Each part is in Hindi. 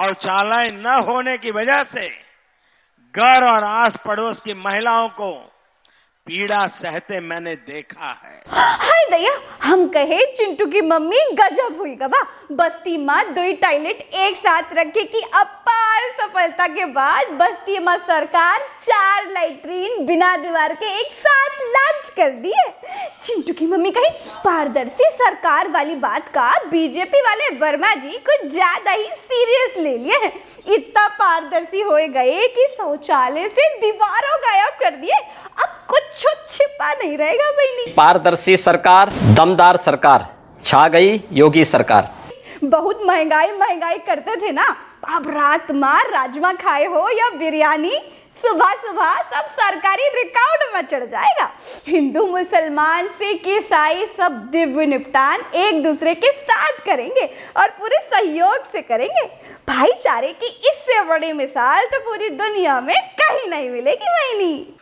शौचालय न होने की वजह से घर और आस पड़ोस की महिलाओं को पीड़ा सहते मैंने देखा है। हाय दया, हम कहे चिंटू की मम्मी गजब हुई गवा। बस्ती में 2 टॉयलेट एक साथ रखे की अपार सफलता के बाद बस्ती में सरकार 4 लैट्रीन बिना दीवार के एक साथ लॉन्च कर दिए। चिंटू की मम्मी कही पारदर्शी सरकार वाली बात का बीजेपी वाले वर्मा जी कुछ ज्यादा ही सीरियस ले लिए हैं। इतना पारदर्शी हो गए कि शौचालय से दीवारों गायब कर दिए। अब कुछ छिपा नहीं रहेगा बहनी। पारदर्शी सरकार, दमदार सरकार, छा गई योगी सरकार। बहुत महंगाई करते थे ना, अब रात में राजमा खाए हो या बिरयानी, सुबह सुबह सब सरकारी रिकॉर्ड में चढ़ जाएगा। हिंदू मुसलमान सिख ईसाई सब दिव्य निपटान एक दूसरे के साथ करेंगे और पूरे सहयोग से करेंगे। भाईचारे की इससे बड़ी मिसाल तो पूरी दुनिया में कहीं नहीं मिलेगी बहनी।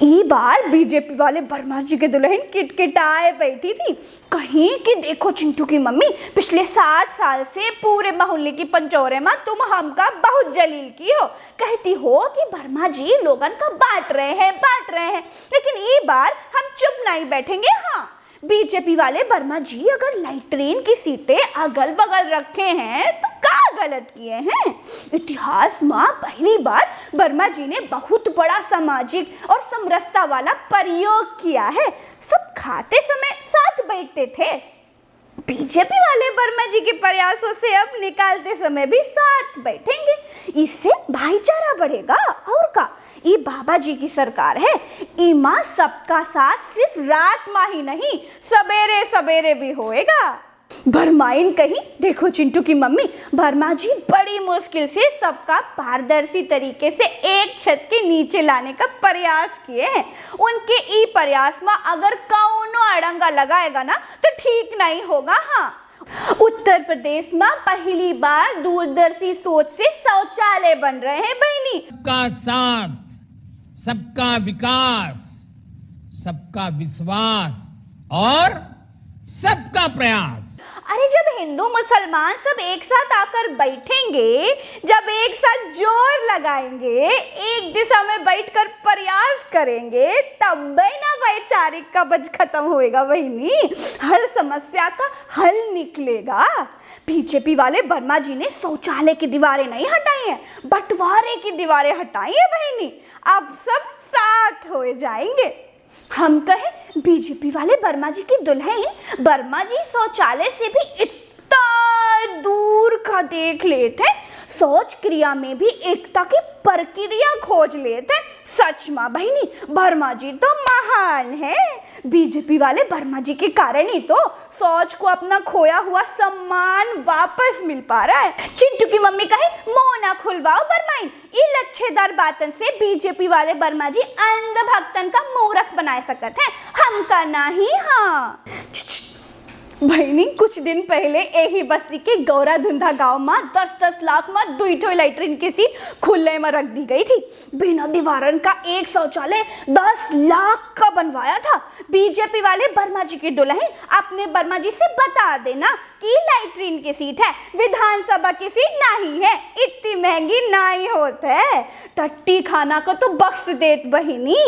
ई बार बीजेपी वाले वर्मा जी के दुल्हन किटकिटाए बैठी थी, कहीं कि देखो चिंटू की मम्मी पिछले 60 साल से पूरे मोहल्ले की पंचौरे में तुम हमका बहुत जलील की हो। कहती हो कि वर्मा जी लोगन का बांट रहे हैं, लेकिन ये बार हम चुप नहीं बैठेंगे। हाँ, बीजेपी वाले वर्मा जी अगर लैट्रीन की सीटें अगल बगल रखे हैं तो क्या गलत किए हैं। इतिहास में पहली बार वर्मा जी ने बहुत बड़ा सामाजिक और समरसता वाला प्रयोग किया है। सब खाते समय साथ बैठते थे। बीजेपी वाले वर्मा जी के प्रयासों से अब निकालते समय भी साथ बैठेंगे, इससे भाईचारा बढ़ेगा। और का ये बाबा जी की सरकार है, इमा सबका साथ सिर्फ रात में ही नहीं सवेरे सवेरे भी होएगा। भरमाइन कहीं देखो चिंटू की मम्मी वर्मा जी बड़ी मुश्किल से सबका पारदर्शी तरीके से एक छत के नीचे लाने का प्रयास किए हैं। उनके ई प्रयास में अगर कौनो अड़ंगा लगाएगा ना तो ठीक नहीं होगा। हाँ, उत्तर प्रदेश में पहली बार दूरदर्शी सोच से शौचालय बन रहे हैं बहनी। सबका साथ, सबका विकास, सबका विश्वास और सबका प्रयास। अरे जब हिंदू मुसलमान सब एक साथ आकर बैठेंगे, जब एक साथ जोर लगाएंगे, एक दिशा में बैठकर प्रयास करेंगे, तब ना वैचारिक का बज खत्म होएगा बहनी। हर समस्या का हल निकलेगा। बीजेपी वाले वर्मा जी ने शौचालय की दीवारें नहीं हटाई हैं, बंटवारे की दीवारें हटाई है बहनी। अब सब साथ हो जाएंगे। हम कहे बीजेपी वाले वर्मा जी की दुल्हन वर्मा जी शौचालय से भी इतना दूर का देख लेते, सोच क्रिया में भी एकता की प्रक्रिया खोज लेते। सच में बहनी वर्मा जी तो महान है। बीजेपी वाले वर्मा जी के कारण ही तो सोच को अपना खोया हुआ सम्मान वापस मिल पा रहा है। चिंटू की मम्मी कहे मुंह ना खुलवाओ वर्माइन, इन लच्छेदार बातन से बीजेपी वाले वर्मा जी अंध भक्तन का मूर्ख बना सकते हैं, हम का नहीं। हाँ बहनी, कुछ दिन पहले यही बस्ती के गौरा धुंधा गांव में 10-10 लाख में 2 लैट्रिन की सीट खुले में रख दी गई थी। बिना दीवारन का एक शौचालय 10 लाख का बनवाया था। बीजेपी वाले वर्मा जी की दुल्हन अपने वर्मा जी से बता देना कि लैट्रिन की सीट है, विधानसभा की सीट नहीं है, इतनी महंगी नहीं होती है। टट्टी खाना को तो बख्श देत बहिनी।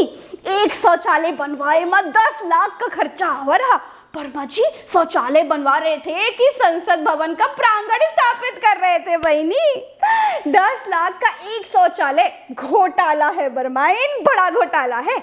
एक शौचालय बनवाए में 10 लाख का खर्चा हो रहा। वर्मा जी शौचालय बनवा रहे थे कि संसद भवन का प्रांगण स्थापित कर रहे थे बहनी। 10 लाख का एक शौचालय घोटाला है बरमाइन, बड़ा घोटाला है।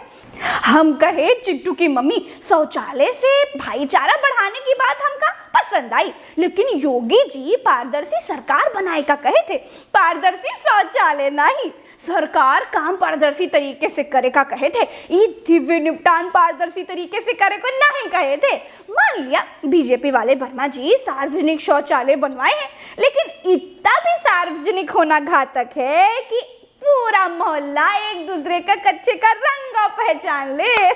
हम कहे चिट्टू की मम्मी शौचालय से भाईचारा बढ़ाने की बात हमका पसंद आई, लेकिन योगी जी पारदर्शी सरकार बनाए का कहे थे, पारदर्शी शौचालय नहीं। सरकार काम पारदर्शी तरीके से करे का कहे थे, ये दिव्य निपटान पारदर्शी तरीके से करे को नहीं कहे थे। मान लिया बीजेपी वाले वर्मा जी सार्वजनिक शौचालय बनवाए हैं, लेकिन इतना भी सार्वजनिक होना घातक है कि पूरा मोहल्ला एक दूसरे का कच्चे का रंग पहचान ले।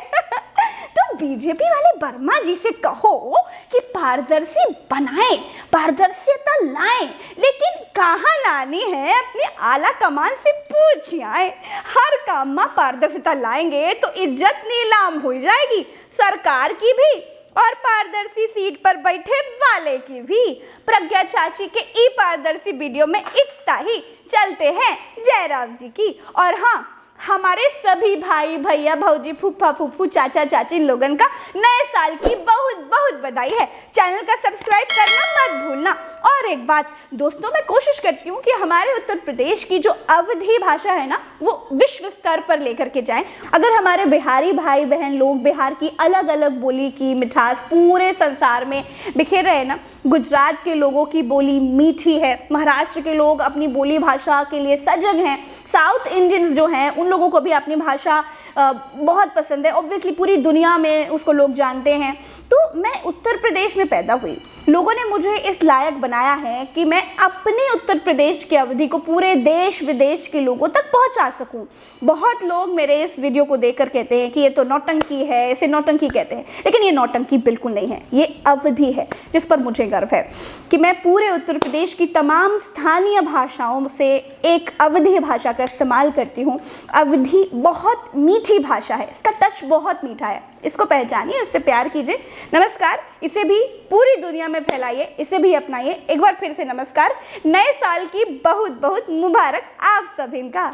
तो बीजेपी वाले वर्मा जी से कहो कि पारदर्शी बनाएं, पारदर्शिता लाएं, लेकिन कहाँ लानी है अपनी आला कमान से पूछ आए। हर काम में पारदर्शिता लाएंगे तो इज्जत नीलाम हो जाएगी, सरकार की भी और पारदर्शी सीट पर बैठे वाले की भी। प्रज्ञा चाची के ई पारदर्शी वीडियो में इतना ही। चलते हैं जयराम जी की। और हाँ, हमारे सभी भाई भैया भौजी फूफा फूफू चाचा चाची लोगन का नए साल की बहुत बहुत बधाई है। चैनल का सब्सक्राइब करना मत भूलना। और एक बात दोस्तों, मैं कोशिश करती हूँ कि हमारे उत्तर प्रदेश की जो अवधी भाषा है ना, वो विश्व स्तर पर लेकर के जाएं। अगर हमारे बिहारी भाई बहन लोग बिहार की अलग अलग बोली की मिठास पूरे संसार में बिखेर रहे हैं ना, गुजरात के लोगों की बोली मीठी है, महाराष्ट्र के लोग अपनी बोली भाषा के लिए सजग हैं, साउथ इंडियंस जो हैं उन लोगों को भी अपनी भाषा बहुत पसंद है, ऑब्वियसली पूरी दुनिया में उसको लोग जानते हैं। तो मैं उत्तर प्रदेश में पैदा हुई, लोगों ने मुझे इस लायक बनाया है कि मैं अपने उत्तर प्रदेश की अवधि को पूरे देश विदेश के लोगों तक पहुंचा सकूं। बहुत लोग मेरे इस वीडियो को देखकर कहते हैं कि ये तो नौटंकी है, इसे नौटंकी कहते हैं, लेकिन ये नौटंकी बिल्कुल नहीं है, ये अवधि है जिस पर मुझे गर्व है कि मैं पूरे उत्तर प्रदेश की तमाम स्थानीय भाषाओं से एक अवधी भाषा का इस्तेमाल करती हूँ। अवधी बहुत मीठी भाषा है, इसका टच बहुत मीठा है, इसको पहचानिए, इससे प्यार कीजिए। नमस्कार, इसे भी पूरी दुनिया में फैलाइए, इसे भी अपनाइए। एक बार फिर से नमस्कार, नए साल की बहुत बहुत मुबारक आप सभी का।